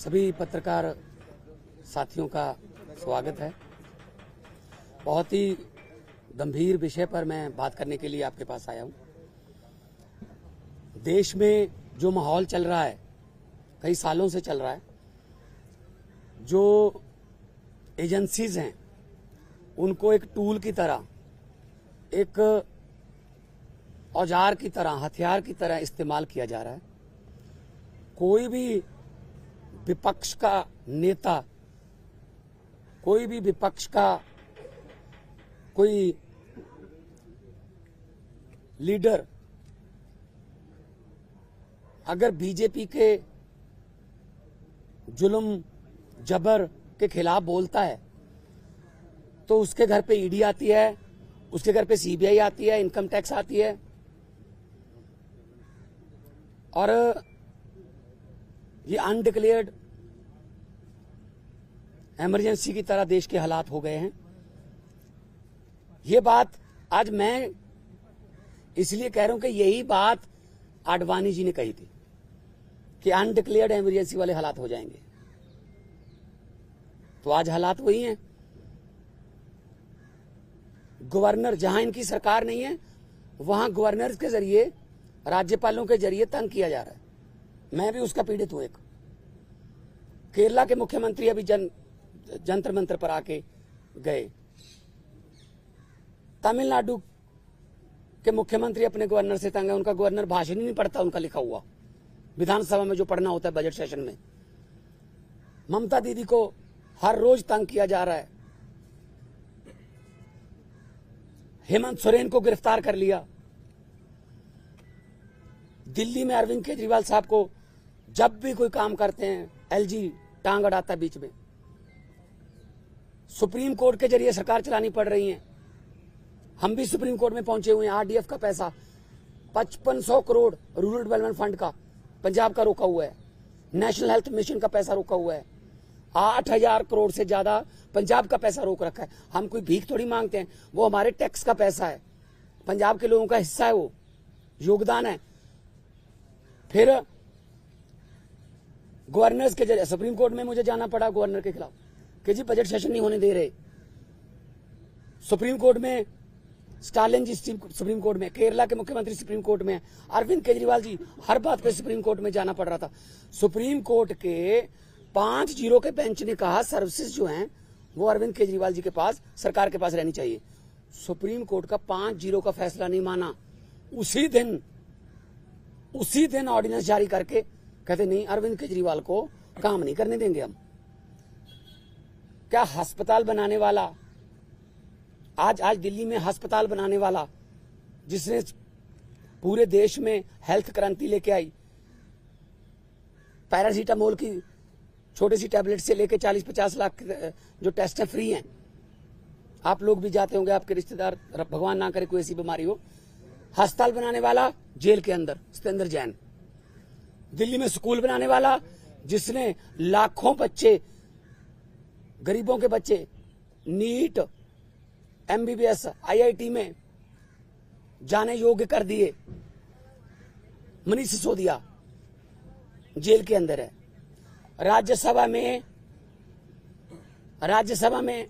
सभी पत्रकार साथियों का स्वागत है। बहुत ही गंभीर विषय पर मैं बात करने के लिए आपके पास आया हूं। देश में जो माहौल चल रहा है, कई सालों से चल रहा है, जो एजेंसीज हैं उनको एक टूल की तरह, एक औजार की तरह, हथियार की तरह इस्तेमाल किया जा रहा है। कोई भी विपक्ष का नेता, कोई भी विपक्ष का कोई लीडर अगर बीजेपी के जुल्म जबर के खिलाफ बोलता है तो उसके घर पे ईडी आती है, उसके घर पे सीबीआई आती है, इनकम टैक्स आती है और ये अनडिक्लेयर्ड इमरजेंसी की तरह देश के हालात हो गए हैं। ये बात आज मैं इसलिए कह रहा हूं कि यही बात आडवाणी जी ने कही थी कि अनडिक्लेयर्ड इमरजेंसी वाले हालात हो जाएंगे। तो आज हालात वही हैं। गवर्नर, जहां इनकी सरकार नहीं है वहां गवर्नर के जरिए, राज्यपालों के जरिए तंग किया जा रहा है। मैं भी उसका पीड़ित हूं। एक केरला के मुख्यमंत्री अभी जंतर मंतर पर आके गए। तमिलनाडु के मुख्यमंत्री अपने गवर्नर से तंग है। उनका गवर्नर भाषण ही नहीं पढ़ता, उनका लिखा हुआ विधानसभा में जो पढ़ना होता है बजट सेशन में। ममता दीदी को हर रोज तंग किया जा रहा है। हेमंत सोरेन को गिरफ्तार कर लिया। दिल्ली में अरविंद केजरीवाल साहब को जब भी कोई काम करते हैं एलजी टांग अड़ाता बीच में। सुप्रीम कोर्ट के जरिए सरकार चलानी पड़ रही है। हम भी सुप्रीम कोर्ट में पहुंचे हुए हैं। आरडीएफ का पैसा 5500 करोड़ रूरल डेवलपमेंट फंड का पंजाब का रोका हुआ है। नेशनल हेल्थ मिशन का पैसा रोका हुआ है। 8000 करोड़ से ज्यादा पंजाब का पैसा रोक रखा है। हम कोई भीख थोड़ी मांगते हैं, वो हमारे टैक्स का पैसा है, पंजाब के लोगों का हिस्सा है, वो योगदान है। फिर गवर्नर्स के जरिए सुप्रीम कोर्ट में मुझे जाना पड़ा गवर्नर के खिलाफ कि जी बजट सेशन नहीं होने दे रहे। सुप्रीम कोर्ट में स्टालिन जी सुप्रीम कोर्ट में, केरला के मुख्यमंत्री सुप्रीम कोर्ट में, अरविंद केजरीवाल जी, हर बात पे सुप्रीम कोर्ट में जाना पड़ रहा था। सुप्रीम कोर्ट के 5-0 के बेंच ने कहा सर्विसेज जो हैं वो अरविंद केजरीवाल जी के पास, सरकार के पास रहनी चाहिए। सुप्रीम कोर्ट का 5-0 का फैसला नहीं माना। उसी दिन ऑर्डिनेंस जारी करके कहते नहीं, अरविंद केजरीवाल को काम नहीं करने देंगे हम। क्या अस्पताल बनाने वाला, आज दिल्ली में अस्पताल बनाने वाला, जिसने पूरे देश में हेल्थ क्रांति लेके आई, पैरासीटामोल की छोटी सी टैबलेट से लेके 40-50 लाख जो टेस्ट है फ्री हैं। आप लोग भी जाते होंगे, आपके रिश्तेदार, भगवान ना करे कोई ऐसी बीमारी हो। अस्पताल बनाने वाला जेल के अंदर सत्येंद्र जैन। दिल्ली में स्कूल बनाने वाला, जिसने लाखों बच्चे, गरीबों के बच्चे नीट, एमबीबीएस, आईआईटी में जाने योग्य कर दिए, मनीष सिसोदिया जेल के अंदर है। राज्यसभा में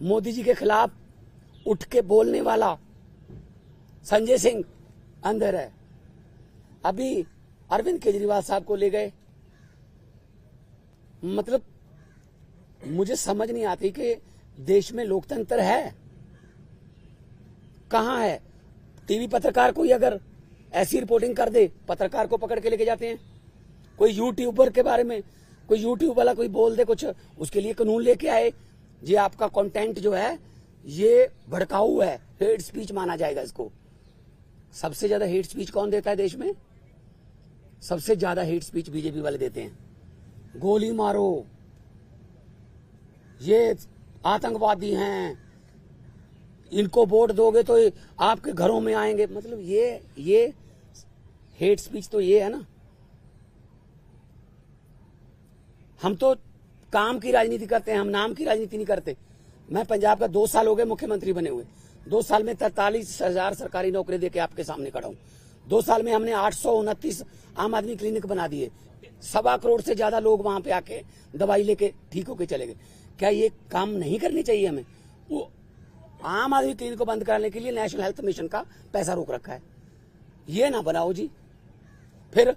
मोदी जी के खिलाफ उठ के बोलने वाला संजय सिंह अंदर है। अभी अरविंद केजरीवाल साहब को ले गए। मतलब मुझे समझ नहीं आती कि देश में लोकतंत्र है कहां है। टीवी पत्रकार कोई अगर ऐसी रिपोर्टिंग कर दे, पत्रकार को पकड़ के लेके जाते हैं। कोई यूट्यूबर के बारे में, कोई यूट्यूब वाला कोई बोल दे कुछ, उसके लिए कानून लेके आए, ये आपका कंटेंट जो है ये भड़काऊ है, हेट स्पीच माना जाएगा इसको। सबसे ज्यादा हेट स्पीच कौन देता है देश में? सबसे ज्यादा हेट स्पीच बीजेपी वाले देते हैं। गोली मारो, ये आतंकवादी हैं, इनको वोट दोगे तो आपके घरों में आएंगे। मतलब ये हेट स्पीच तो ये है ना। हम तो काम की राजनीति करते हैं, हम नाम की राजनीति नहीं करते। मैं पंजाब का 2 साल हो गए मुख्यमंत्री बने हुए। 2 साल में 43,000 सरकारी नौकरी देके आपके सामने खड़ा हूं। 2 साल में हमने 829 आम आदमी क्लिनिक बना दिए। 1.25 करोड़ से ज्यादा लोग वहां पे आके दवाई लेके ठीक होके चले गए। क्या ये काम नहीं करनी चाहिए हमें? वो आम आदमी क्लिनिक को बंद कराने के लिए नेशनल हेल्थ मिशन का पैसा रोक रखा है, ये ना बनाओ जी। फिर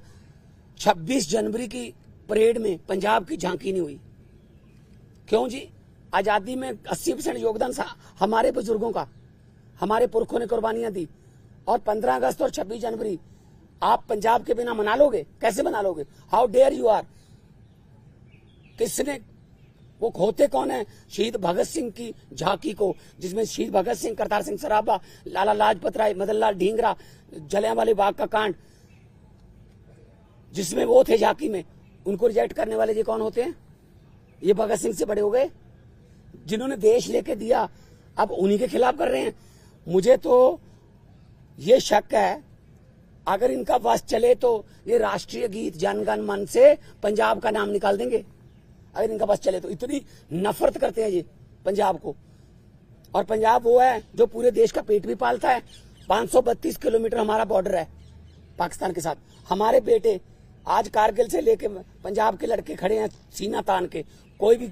26 जनवरी की परेड में पंजाब की झांकी नहीं हुई, क्यों जी? आजादी में 80% योगदान हमारे बुजुर्गों का, हमारे पुरखों ने कुर्बानियां दी, और 15 अगस्त और 26 जनवरी आप पंजाब के बिना मना लोगे? कैसे मना लोगे? How dare you are. किसने, वो होते कौन है शहीद भगत सिंह की झांकी को, जिसमें शहीद भगत सिंह, करतार सिंह सराभा, लाला लाजपत राय, मदन लाल ढींगरा, जलियांवाले बाग का कांड, जिसमें वो थे झांकी में, उनको रिजेक्ट करने वाले ये कौन होते हैं? ये भगत सिंह से बड़े हो गए, जिन्होंने देश लेके दिया, अब उन्हीं के खिलाफ कर रहे हैं। मुझे तो ये शक है, अगर इनका बस चले तो ये राष्ट्रीय गीत जन गण मन से पंजाब का नाम निकाल देंगे, अगर इनका बस चले तो। इतनी नफरत करते हैं ये पंजाब को। और पंजाब वो है जो पूरे देश का पेट भी पालता है। 532 किलोमीटर हमारा बॉर्डर है पाकिस्तान के साथ। हमारे बेटे आज कारगिल से लेके पंजाब के लड़के खड़े हैं सीना तान के। कोई भी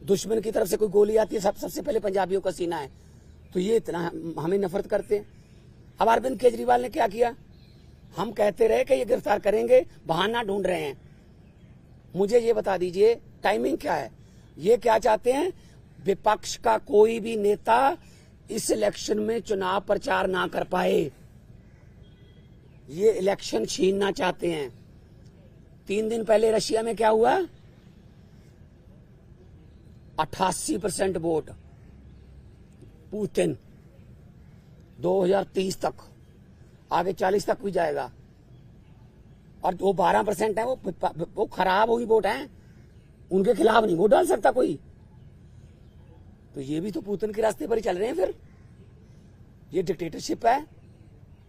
दुश्मन की तरफ से कोई गोली आती है, सबसे पहले पंजाबियों का सीना है। तो ये इतना हमें नफरत करते हैं। अब अरविंद केजरीवाल ने क्या किया? हम कहते रहे कि ये गिरफ्तार करेंगे, बहाना ढूंढ रहे हैं। मुझे ये बता दीजिए टाइमिंग क्या है? ये क्या चाहते हैं? विपक्ष का कोई भी नेता इस इलेक्शन में चुनाव प्रचार ना कर पाए, ये इलेक्शन छीनना चाहते हैं। 3 दिन पहले रशिया में क्या हुआ? 88% वोट पुतिन। 2030 तक, आगे 40 तक भी जाएगा। और वो 12% है, वो खराब हुई वोट है, उनके खिलाफ नहीं वोट डाल सकता कोई। तो ये भी तो पुतिन के रास्ते पर ही चल रहे हैं। फिर ये डिक्टेटरशिप है।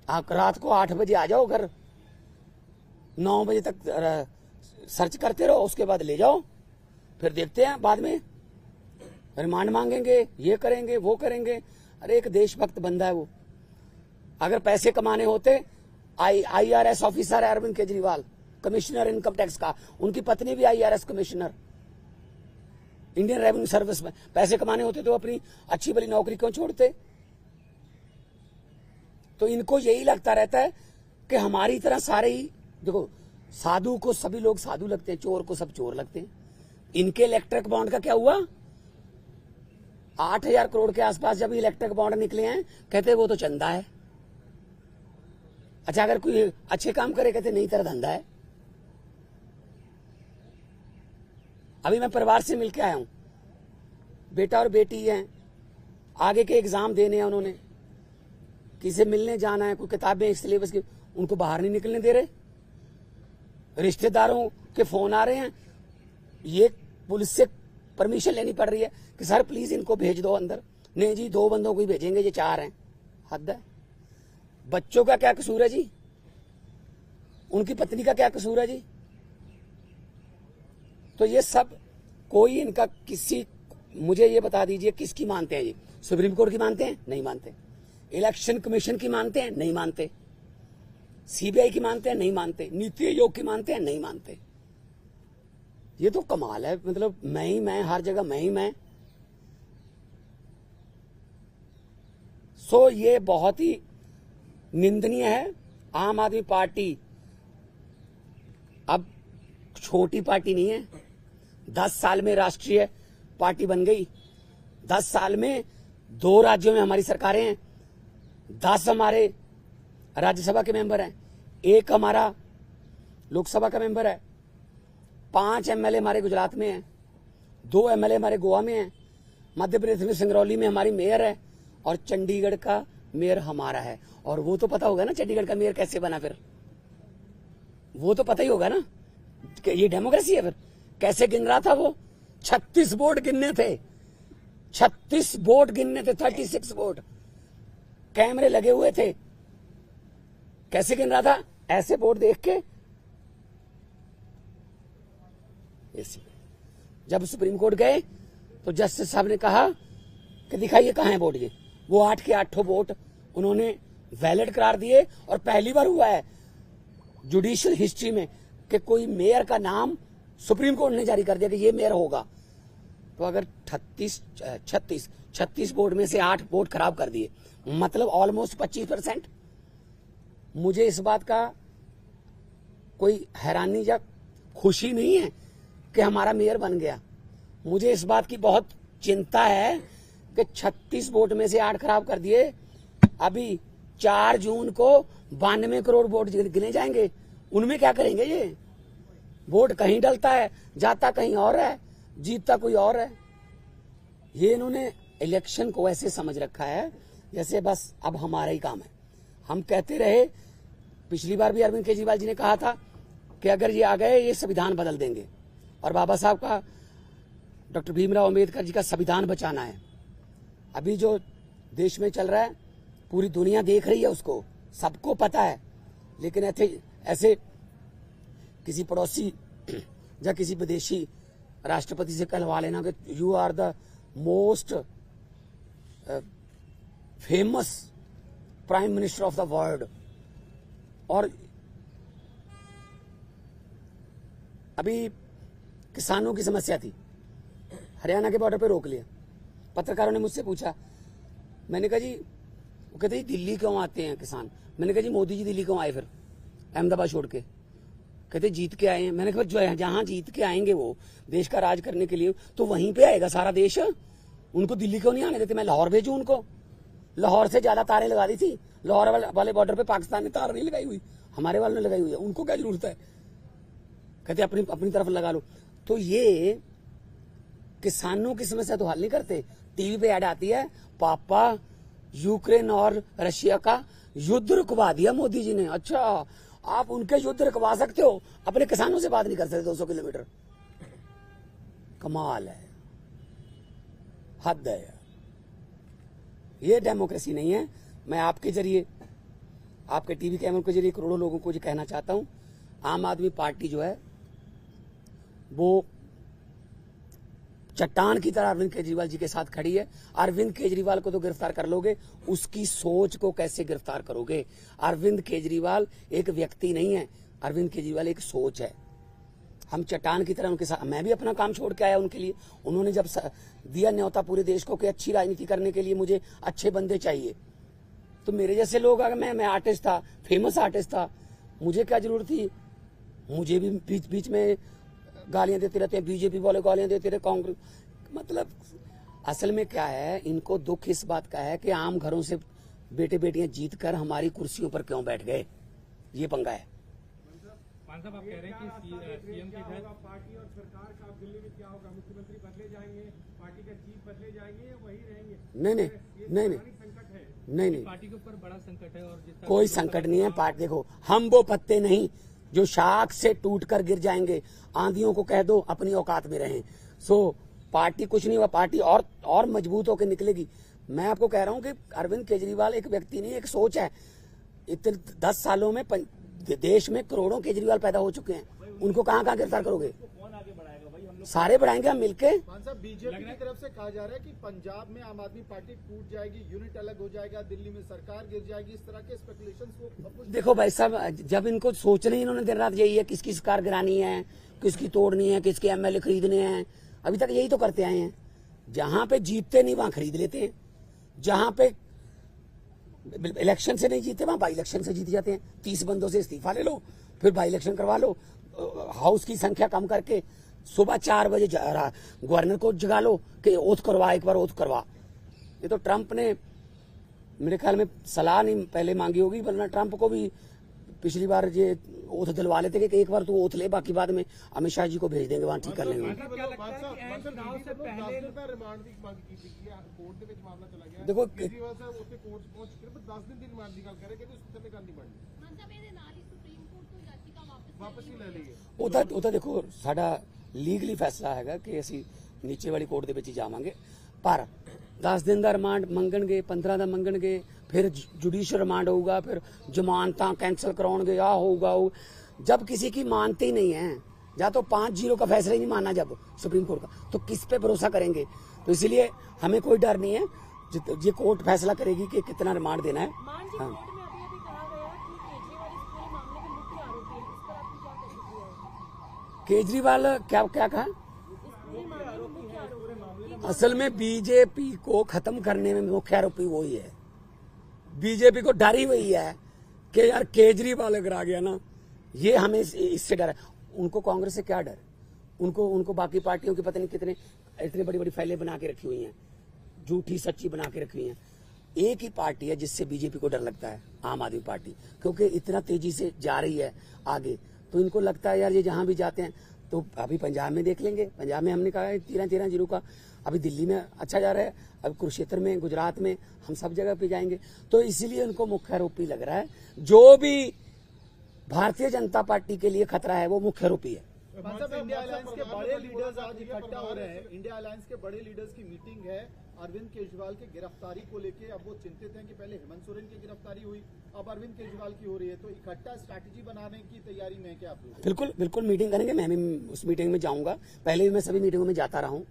आप रात को 8 बजे आ जाओ घर, 9 बजे तक सर्च करते रहो, उसके बाद ले जाओ, फिर देखते हैं बाद में रिमांड मांगेंगे, ये करेंगे वो करेंगे। अरे एक देशभक्त बंदा है वो। अगर पैसे कमाने होते, IRS ऑफिसर है Arvind Kejriwal, commissioner income tax का, उनकी पत्नी भी IRS commissioner Indian revenue service में। पैसे कमाने होते तो अपनी अच्छी भली नौकरी क्यों छोड़ते? तो इनको यही लगता रहता है कि हमारी तरह सारे ही, देखो साधु को सभी लोग साधु लगते हैं, चोर को सब चोर लगते हैं। इनके इलेक्ट्रिक बॉन्ड का क्या हुआ? 8000 करोड़ के आसपास जब इलेक्ट्रिक बॉन्ड निकले हैं, कहते वो तो चंदा है। अच्छा, अगर कोई अच्छे काम करे कहते नहीं तेरा धंधा है। अभी मैं परिवार से मिलकर आया हूं, बेटा और बेटी हैं, आगे के एग्जाम देने हैं उन्होंने, किसी मिलने जाना है, कोई किताबें सिलेबस की, उनको बाहर नहीं निकलने दे रहे। रिश्तेदारों के फोन आ रहे हैं, ये पुलिस से परमिशन लेनी पड़ रही है कि सर प्लीज इनको भेज दो अंदर। नहीं जी, 2 बंदों को ही भेजेंगे, ये 4 हैं। हद है। बच्चों का क्या कसूर है जी? उनकी पत्नी का क्या कसूर है जी? तो ये सब कोई इनका किसी, मुझे ये बता दीजिए किसकी मानते हैं ये? सुप्रीम कोर्ट की मानते हैं? नहीं मानते। इलेक्शन कमीशन की मानते हैं? नहीं मानते। CBI की मानते हैं? नहीं मानते। नीति आयोग की मानते हैं? नहीं मानते। ये तो कमाल है। मतलब मैं ही मैं, हर जगह मैं ही मैं। सो ये बहुत ही निंदनीय है। आम आदमी पार्टी अब छोटी पार्टी नहीं है। 10 साल में राष्ट्रीय पार्टी बन गई। 10 साल में 2 राज्यों में हमारी सरकारें हैं। 10 हमारे राज्यसभा के मेंबर हैं, 1 हमारा लोकसभा का मेंबर है, 5 MLA हमारे गुजरात में हैं, 2 MLA हमारे गोवा में हैं, मध्य प्रदेश में सिंगरौली में हमारी मेयर है, और चंडीगढ़ का मेयर हमारा है। और वो तो पता होगा ना चंडीगढ़ का मेयर कैसे बना, फिर वो तो पता ही होगा ना कि ये डेमोक्रेसी है। फिर कैसे गिन रहा था वो? 36 वोट गिनने थे, 36 वोट गिनने थे, 36 वोट, कैमरे लगे हुए थे। कैसे गिन रहा था? ऐसे वोट देख के। जब सुप्रीम कोर्ट गए तो जस्टिस साहब ने कहा कि दिखाइए कहां है वोट। ये वो 8 के 8 वोट उन्होंने वैलिड करार दिए। और पहली बार हुआ है जुडिशियल हिस्ट्री में कि कोई मेयर का नाम सुप्रीम कोर्ट ने जारी कर दिया कि ये मेयर होगा, तो अगर 36 वोट में से 8 वोट खराब कर दिए, मतलब ऑलमोस्ट 25%। मुझे इस बात का कोई हैरानी या खुशी नहीं है कि हमारा मेयर बन गया। मुझे इस बात की बहुत चिंता है कि 36 वोट में से 8 खराब कर दिए। अभी 4 जून को 92 करोड़ वोट गिने जाएंगे, उनमें क्या करेंगे? ये वोट कहीं डलता है, जाता कहीं और है, जीतता कोई और है। ये इन्होंने इलेक्शन को ऐसे समझ रखा है जैसे बस अब हमारा ही काम है। हम कहते रहे, पिछली बार भी अरविंद केजरीवाल जी ने कहा था कि अगर ये आ गए ये संविधान बदल देंगे, और बाबा साहब का, डॉक्टर भीमराव अंबेडकर जी का संविधान बचाना है। अभी जो देश में चल रहा है पूरी दुनिया देख रही है, उसको सबको पता है, लेकिन ऐसे किसी पड़ोसी या किसी विदेशी राष्ट्रपति से कहलवा लेना कि you are the most famous prime minister of the world. और अभी किसानों की समस्या थी, हरियाणा के बॉर्डर पे रोक लिया। पत्रकारों ने मुझसे पूछा, मैंने कहा जी, वो कहते जी दिल्ली क्यों आते हैं किसान? मैंने कहा जी मोदी जी दिल्ली क्यों आए फिर अहमदाबाद छोड़ के? कहते जीत के आए हैं। मैंने कहा जो जहां जीत के आएंगे वो देश का राज करने के लिए, तो वहीं पे आएगा सारा देश, उनको दिल्ली क्यों नहीं आने देते? मैं लाहौर भेजूं उनको? लाहौर से ज्यादा तारें लगा दी थी, लाहौर वाले बॉर्डर पे पाकिस्तान ने तार नहीं लगाई हुई, हमारे वालों ने लगाई हुई है, उनको क्या जरूरत है? कहते अपनी तरफ लगा लो। तो ये किसानों की समस्या तो हल नहीं करते। टीवी पे ऐड आती है, पापा यूक्रेन और रशिया का युद्ध रुकवा दिया मोदी जी ने। अच्छा, आप उनके युद्ध रुकवा सकते हो, अपने किसानों से बात नहीं कर सकते 200 किलोमीटर? कमाल है, हद है। ये डेमोक्रेसी नहीं है। मैं आपके जरिए, आपके टीवी कैमरों के जरिए करोड़ों लोगों को ये कहना चाहता हूं, आम आदमी पार्टी जो है वो चट्टान की तरह अरविंद केजरीवाल जी के साथ खड़ी है। अरविंद केजरीवाल को तो गिरफ्तार कर लोगे, उसकी सोच को कैसे गिरफ्तार करोगे? अरविंद केजरीवाल एक व्यक्ति नहीं है, अरविंद केजरीवाल एक सोच है। हम चट्टान की तरह उनके साथ, मैं भी अपना काम छोड़ के आया उनके लिए। उन्होंने जब दिया न्योता पूरे देश को कि अच्छी राजनीति करने के लिए मुझे अच्छे बंदे चाहिए, तो मेरे जैसे लोग, अगर मैं आर्टिस्ट था, फेमस आर्टिस्ट था, मुझे क्या जरूरत थी? मुझे भी बीच बीच में गालियां देते रहते हैं, बीजेपी वाले गालियां देते रहे, कांग्रेस। मतलब असल में क्या है, इनको दुख इस बात का है कि आम घरों से बेटे बेटियां जीत कर हमारी कुर्सियों पर क्यों बैठ गए, ये पंगा है। साहब आप कह रहे हैं कि सीएम की पार्टी और सरकार का दिल्ली में क्या होगा? मुख्यमंत्री बदले जाएंगे, पार्टी के चीफ बदले जाएंगे या वही रहेंगे? नहीं, पार्टी के ऊपर बड़ा संकट है। और कोई संकट नहीं है। पार्टी देखो, हम वो पत्ते नहीं जो शाख से टूट कर गिर जाएंगे। आंधियों को कह दो अपनी औकात में रहें। सो पार्टी कुछ नहीं हुआ, पार्टी और मजबूत होकर निकलेगी। मैं आपको कह रहा हूं कि अरविंद केजरीवाल एक व्यक्ति नहीं, एक सोच है। इतने 10 सालों में देश में करोड़ों केजरीवाल पैदा हो चुके हैं, उनको कहां गिरफ्तार करोगे? कौन आगे बढ़ाएगा भाई? हम लोग सारे बढ़ाएंगे हम मिलके। बीजेपी की तरफ से कहा जा रहा है कि पंजाब में आम आदमी पार्टी टूट जाएगी, यूनिट अलग हो जाएगा, दिल्ली में सरकार गिर जाएगी, इस तरह के स्पेकुलेशंस को। देखो भाई साहब, जब इनको सोचना ही इन्होंने दिन रात यही है, किसकी सरकार गिरानी है, किसकी तोड़नी है, किसके एमएलए खरीदने हैं, अभी तक यही तो करते आए हैं। जहां पे जीतते नहीं वहां खरीद लेते हैं, जहां पे इलेक्शन से नहीं जीते वहां बाई इलेक्शन से जीत जाते हैं। 30 बंदों से इस्तीफा ले लो, फिर बाई इलेक्शन करवा लो, हाउस की संख्या कम करके सुबह 4 बजे गवर्नर को जगा लो कि ओथ करवा, एक बार ओथ करवा। ये तो ट्रंप ने मेरे ख्याल में सलाह नहीं पहले मांगी होगी, वरना ट्रंप को भी पिछली बार ये ओथ दिलवा लेते कि एक बार तू ओथ ले, बाकी बाद में अमित शाह जी को भेज देंगे, वहां ठीक कर लेंगे। देखो ਉਹਦਾ ਦੇਖੋ ਸਾਡਾ ਲੀਗਲੀ ਫੈਸਲਾ ਹੈਗਾ ਕਿ ਅਸੀਂ ਨੀਚੇ ਵਾਲੀ ਕੋਰਟ ਦੇ ਵਿੱਚ ਹੀ ਜਾਵਾਂਗੇ, ਪਰ 10 दिन ਦਾ ਰਿਮਾਂਡ ਮੰਗਣਗੇ, 15 ਦਾ ਮੰਗਣਗੇ, फिर जुडिशियल रिमांड होगा, फिर जमानत कैंसिल कराओगे, आ होगा। जब किसी की मानते ही नहीं है, या तो 5-0 का फैसला ही नहीं माना जब सुप्रीम कोर्ट का, तो किस पे भरोसा करेंगे? तो इसलिए हमें कोई डर नहीं है, ये कोर्ट फैसला करेगी कि कितना रिमांड देना है। हाँ। केजरीवाल क्या क्या कहा? असल में बीजेपी को खत्म करने में मुख्य आरोपी वही है। बीजेपी को डर ही वही है कि यार केजरीवाल अगर आ गया ना, ये हमें इससे डर है। उनको कांग्रेस से क्या डर? उनको बाकी पार्टियों की पता नहीं कितने इतनी बड़ी बड़ी फाइलें बना के रखी हुई हैं, झूठी सच्ची बना के रखी हुई हैं। एक ही पार्टी है जिससे बीजेपी को डर लगता है, आम आदमी पार्टी, क्योंकि इतना तेजी से जा रही है आगे। तो इनको लगता है यार ये जहां भी जाते हैं, तो अभी पंजाब में देख लेंगे। पंजाब में हमने कहा है 13 जीरो का, अभी दिल्ली में अच्छा जा रहा है, अब कुरुक्षेत्र में, गुजरात में, हम सब जगह पे जाएंगे। तो इसीलिए उनको मुख्य आरोपी लग रहा है। जो भी भारतीय जनता पार्टी के लिए खतरा है वो मुख्य आरोपी है। मतलब इंडिया अलायंस के बड़े लीडर्स आज इकट्ठा हो रहे हैं। इंडिया अलायंस के बड़े लीडर्स की मीटिंग है अरविंद केजरीवाल की गिरफ्तारी को लेके। अब वो चिंतित हैं कि पहले हेमंत सोरेन की गिरफ्तारी हुई, अब अरविंद केजरीवाल की हो रही है। तो इकट्ठा स्ट्रैटेजी बनाने की तैयारी में है क्या आप लोग? बिल्कुल बिल्कुल मीटिंग करेंगे। मैं भी उस मीटिंग में जाऊंगा। पहले भी मैं सभी मीटिंगों में जाता रहा हूं,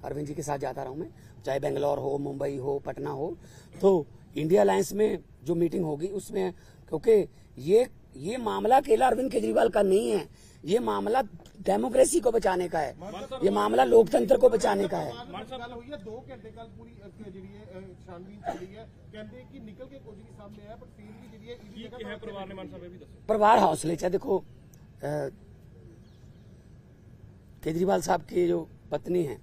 अरविंद जी के साथ जाता रहा हूं मैं, चाहे बेंगलोर हो, मुंबई हो, पटना हो। तो इंडिया अलायंस में जो मीटिंग होगी उसमें, क्योंकि ये मामला अकेला अरविंद केजरीवाल का नहीं है, ये मामला डेमोक्रेसी को बचाने का है, ये मामला लोकतंत्र को बचाने का है। 2 घंटे कल पूरी छानबीन चली है, कहते कि निकल के कुछ नहीं सामने आया, पर फिर भी जरिए परिवार ने मान साहब भी दसो परिवार हौसले चाहे देखो, केजरीवाल साहब की जो पत्नी है,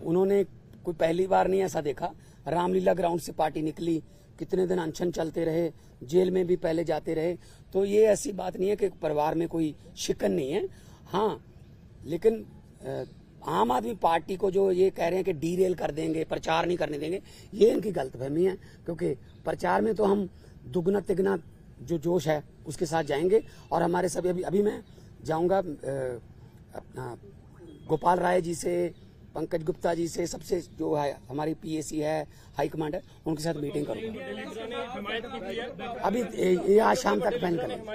उन्होंने कोई पहली बार नहीं ऐसा देखा। रामलीला ग्राउंड से पार्टी निकली, कितने दिन अनशन चलते रहे, जेल में भी पहले जाते रहे। तो ये ऐसी बात नहीं है कि परिवार में कोई शिकन नहीं है। हाँ, लेकिन आम आदमी पार्टी को जो ये कह रहे हैं कि डीरेल कर देंगे, प्रचार नहीं करने देंगे, ये इनकी गलतफहमी है। क्योंकि प्रचार में तो हम दुगना तिगना जो जोश है उसके साथ जाएंगे। और हमारे सभी अभी मैं जाऊंगा अपना गोपाल राय जी से, पंकज गुप्ता जी से, सबसे जो है हमारी पीएसी है, हाई कमांड है, उनके साथ मीटिंग करूंगा। अभी ये आज शाम तक फाइनल कर लेंगे,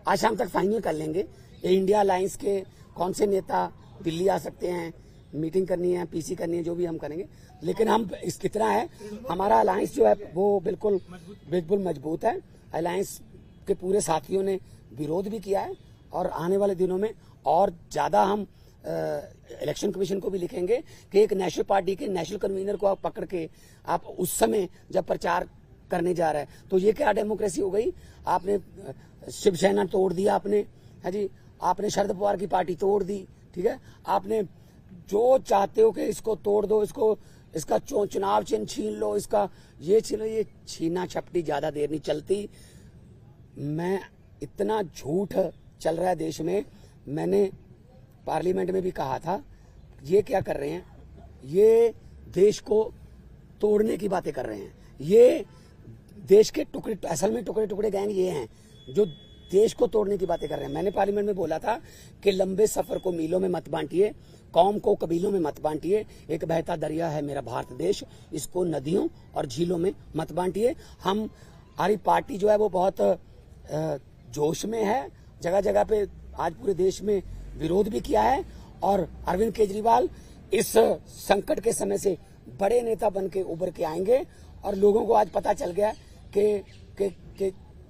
आज शाम तक फाइनल कर लेंगे। ये इंडिया अलायंस के कौन से नेता दिल्ली आ सकते हैं, मीटिंग करनी है, पीसी करनी है, जो भी हम करेंगे। लेकिन हम इस कितना है, हमारा अलायंस जो है वो बिल्कुल मजबूत है। अलायंस के पूरे साथियों ने विरोध भी किया है, और आने वाले दिनों में और ज्यादा हम इलेक्शन कमीशन को भी लिखेंगे कि एक नेशनल पार्टी के नेशनल कन्वीनर को आप पकड़ के आप उस समय जब प्रचार करने जा रहे हैं, तो ये क्या डेमोक्रेसी हो गई? आपने शिवसेना तोड़ दिया, आपने, है जी, आपने शरद पवार की पार्टी तोड़ दी, ठीक है, आपने जो चाहते हो कि इसको तोड़ दो, इसका चुनाव चिन्ह छीन लो, इसका ये छीन लो। ये छीना छपटी ज्यादा देर नहीं चलती। मैं इतना झूठ चल रहा है देश में, मैंने पार्लियामेंट में भी कहा था, ये क्या कर रहे हैं, ये देश को तोड़ने की बातें कर रहे हैं। ये देश के टुकड़े, असल में टुकड़े गैंग ये हैं जो देश को तोड़ने की बातें कर रहे हैं। मैंने पार्लियामेंट में बोला था कि लंबे सफर को मीलों में मत बांटिए, कौम को कबीलों में मत बांटिए। एक बहता दरिया है मेरा भारत देश, इसको नदियों और झीलों में मत बांटिए। हमारी पार्टी जो है वो बहुत जोश में है, जगह जगह पे आज पूरे देश में विरोध भी किया है। और अरविंद केजरीवाल इस संकट के समय से बड़े नेता बन के उभर के आएंगे। और लोगों को आज पता चल गया कि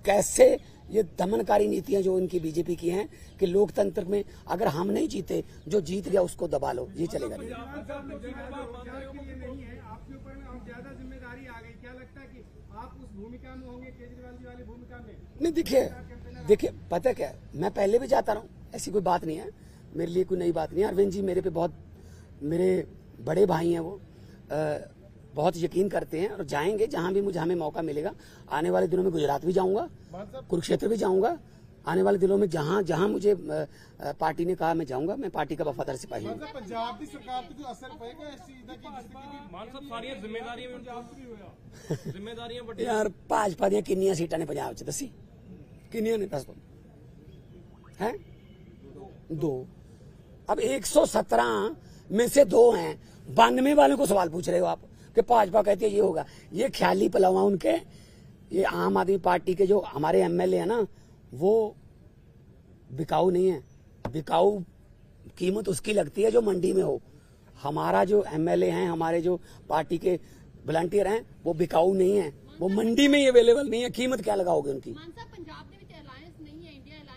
कैसे ये दमनकारी नीतियां जो इनकी बीजेपी की हैं, कि लोकतंत्र में अगर हम नहीं जीते, जो जीत गया उसको दबा लो, ये चलेगा नहीं। आपके ऊपर में अब ज्यादा जिम्मेदारी आ गई, क्या लगता है कि आप उस भूमिका में होंगे, केजरीवाल जी वाली भूमिका में? नहीं, देखिए पता क्या, मैं पहले भी जाता रहा हूँ, ऐसी कोई बात नहीं है, मेरे लिए कोई नई बात नहीं है। अरविंद जी मेरे पे बहुत, मेरे बड़े भाई हैं, वो बहुत यकीन करते हैं, और जाएंगे जहां भी हमें मौका मिलेगा। आने वाले दिनों में गुजरात भी जाऊंगा, कुरुक्षेत्र भी जाऊंगा। आने वाले दिनों में जहां मुझे पार्टी ने कहा मैं जाऊंगा। मैं पार्टी का वफादार सिपाही हूँ। पंजाब की सरकार पे जो असर पड़ेगा इस चीज का, यार भाजपा ਦੀਆਂ ਕਿੰਨੀਆਂ ਸੀਟਾਂ ਨੇ ਪੰਜਾਬ 'ਚ ਦੱਸੀ, ਕਿੰਨੀਆਂ ਨੇ ਦੱਸ ਦੋ? हैं 2। अब 117 में से 2 हैं, 92 वालों को सवाल पूछ रहे हो आप कि भाजपा कहती है ये होगा। ये ख्याली पलावा उनके, ये आम आदमी पार्टी के जो हमारे एमएलए हैं ना, वो बिकाऊ नहीं है। बिकाऊ कीमत उसकी लगती है जो मंडी में हो। हमारा जो एमएलए हैं, हमारे जो पार्टी के वॉलंटियर हैं, वो बिकाऊ नहीं है, वो मंडी में ही अवेलेबल नहीं है। कीमत क्या लगाओगे उनकी?